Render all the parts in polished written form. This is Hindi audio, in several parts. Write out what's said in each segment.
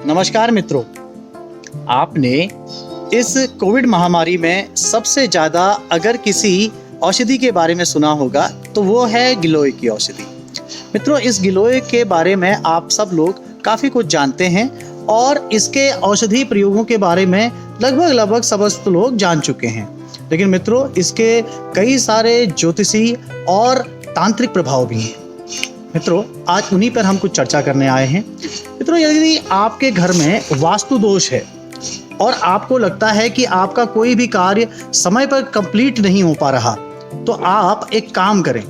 नमस्कार मित्रों, आपने इस कोविड महामारी में सबसे ज़्यादा अगर किसी औषधि के बारे में सुना होगा तो वो है गिलोय की औषधि। मित्रों, इस गिलोय के बारे में आप सब लोग काफ़ी कुछ जानते हैं और इसके औषधि प्रयोगों के बारे में लगभग समस्त लोग जान चुके हैं। लेकिन मित्रों, इसके कई सारे ज्योतिषी और तांत्रिक प्रभाव भी हैं। मित्रों, आज उन्हीं पर हम कुछ चर्चा करने आए हैं। मित्रों, यदि आपके घर में वास्तु दोष है और आपको लगता है कि आपका कोई भी कार्य समय पर कंप्लीट नहीं हो पा रहा, तो आप एक काम करें।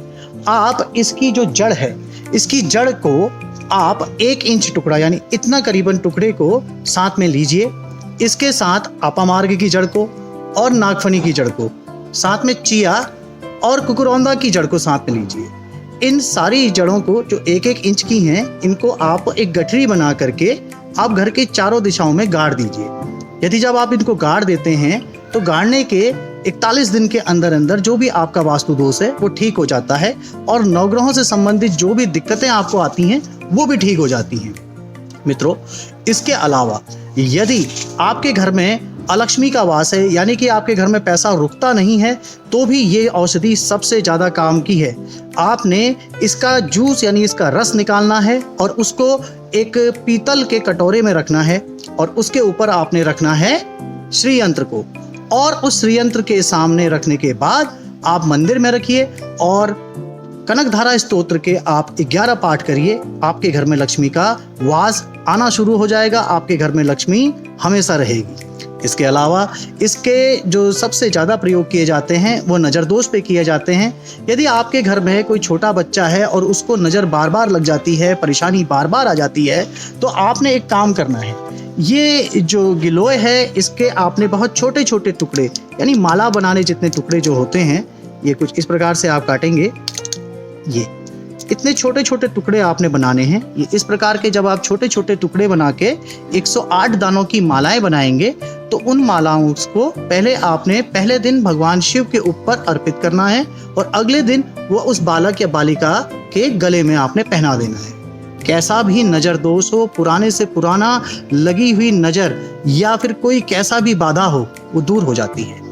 आप इसकी जो जड़ है, इसकी जड़ को आप 1 इंच टुकड़ा यानी इतना करीबन टुकड़े को साथ में लीजिए। इसके साथ अपामार्ग की जड़ को और नागफनी की जड़ को, साथ में चिया और कुकुरौंदा की जड़ को साथ में लीजिए। इन सारी जड़ों को जो 1-1 इंच की हैं, इनको आप एक गठरी बना करके आप घर के चारों दिशाओं में गाड़ दीजिए। यदि जब आप इनको गाड़ देते हैं तो गाड़ने के 41 दिन के अंदर अंदर जो भी आपका वास्तु दोष है वो ठीक हो जाता है और नवग्रहों से संबंधित जो भी दिक्कतें आपको आती हैं वो भी ठीक हो जाती हैं। मित्रों, इसके अलावा यदि आपके घर में अलक्ष्मी का वास है, यानी कि आपके घर में पैसा रुकता नहीं है, तो भी ये औषधि सबसे ज़्यादा काम की है। आपने इसका जूस यानी इसका रस निकालना है और उसको एक पीतल के कटोरे में रखना है और उसके ऊपर आपने रखना है श्री यंत्र को, और उस श्री यंत्र के सामने रखने के बाद आप मंदिर में रखिए और कनकधारा स्तोत्र के आप 11 पाठ करिए। आपके घर में लक्ष्मी का वास आना शुरू हो जाएगा, आपके घर में लक्ष्मी हमेशा रहेगी। इसके अलावा इसके जो सबसे ज़्यादा प्रयोग किए जाते हैं वो नज़र दोष पे किए जाते हैं। यदि आपके घर में कोई छोटा बच्चा है और उसको नज़र बार बार लग जाती है, परेशानी बार बार आ जाती है, तो आपने एक काम करना है। ये जो गिलोय है, इसके आपने बहुत छोटे छोटे टुकड़े यानी माला बनाने जितने टुकड़े जो होते हैं, ये कुछ इस प्रकार से आप काटेंगे। ये इतने छोटे छोटे टुकड़े आपने बनाने हैं। ये इस प्रकार के जब आप छोटे छोटे टुकड़े बना के 108 दानों की मालाएं बनाएंगे तो उन मालाओं को पहले दिन भगवान शिव के ऊपर अर्पित करना है और अगले दिन वो उस बालक या बालिका के गले में आपने पहना देना है। कैसा भी नज़र दोष हो, पुराने से पुराना लगी हुई नज़र या फिर कोई कैसा भी बाधा हो, वो दूर हो जाती है।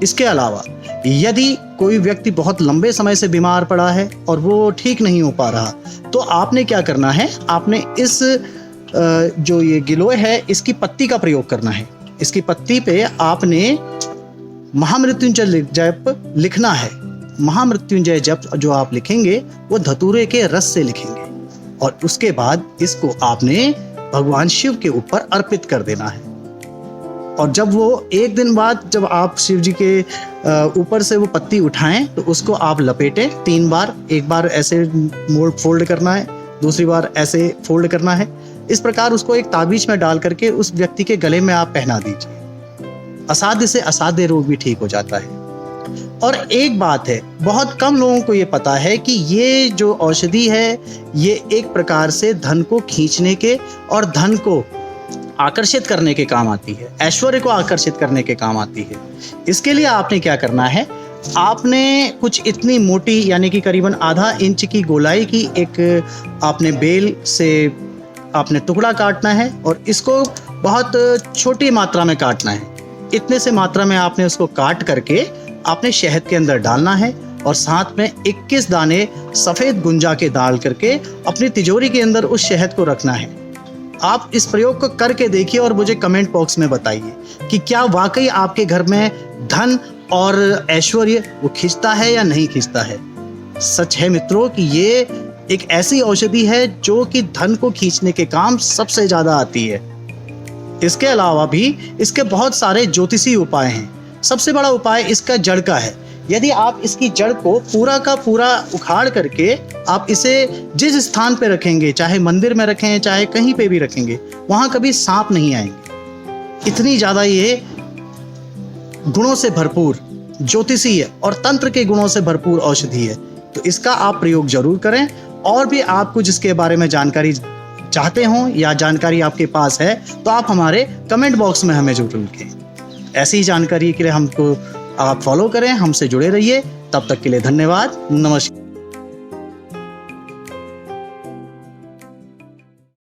इसके अलावा यदि कोई व्यक्ति बहुत लंबे समय से बीमार पड़ा है और वो ठीक नहीं हो पा रहा, तो आपने क्या करना है, आपने इस जो ये गिलोय है इसकी पत्ती का प्रयोग करना है। इसकी पत्ती पे आपने महामृत्युंजय जप लिखना है। महामृत्युंजय जप जो आप लिखेंगे वो धतूरे के रस से लिखेंगे और उसके बाद इसको आपने भगवान शिव के ऊपर अर्पित कर देना है। और जब वो 1 दिन बाद जब आप शिव जी के ऊपर से वो पत्ती उठाएं तो उसको आप लपेटें 3 बार। एक बार ऐसे फोल्ड करना है, दूसरी बार ऐसे फोल्ड करना है। इस प्रकार उसको एक ताबीज में डाल करके उस व्यक्ति के गले में आप पहना दीजिए। असाध्य से असाध्य रोग भी ठीक हो जाता है। और एक बात है, बहुत कम लोगों को ये पता है कि ये जो औषधि है ये एक प्रकार से धन को खींचने के और धन को आकर्षित करने के काम आती है, ऐश्वर्य को आकर्षित करने के काम आती है। इसके लिए आपने क्या करना है, आपने कुछ इतनी मोटी यानी कि करीबन आधा इंच की गोलाई की एक आपने बेल से आपने टुकड़ा काटना है और इसको बहुत छोटी मात्रा में काटना है। इतने से मात्रा में आपने उसको काट करके आपने शहद के अंदर डालना है और साथ में 21 दाने सफ़ेद गुंजा के डाल करके अपनी तिजोरी के अंदर उस शहद को रखना है। आप इस प्रयोग को करके देखिए और मुझे कमेंट बॉक्स में बताइए कि क्या वाकई आपके घर में धन और ऐश्वर्य वो खींचता है या नहीं खींचता है। सच है मित्रों कि ये एक ऐसी औषधि है जो कि धन को खींचने के काम सबसे ज़्यादा आती है। इसके अलावा भी इसके बहुत सारे ज्योतिषी उपाय हैं। सबसे बड़ा उपाय इसका जड़ का है। यदि आप इसकी जड़ को पूरा का पूरा उखाड़ करके आप इसे जिस स्थान पे रखेंगे, चाहे मंदिर में रखें चाहे कहीं पे भी रखेंगे, वहाँ कभी सांप नहीं आएंगे। इतनी ज़्यादा ये गुणों से भरपूर ज्योतिषी है और तंत्र के गुणों से भरपूर औषधि है। तो इसका आप प्रयोग जरूर करें। और भी आप कुछ इसके बारे में जानकारी चाहते हो या जानकारी आपके पास है तो आप हमारे कमेंट बॉक्स में हमें जरूर लिखें। ऐसी जानकारी के लिए हमको आप फॉलो करें, हमसे जुड़े रहिए। तब तक के लिए धन्यवाद, नमस्कार।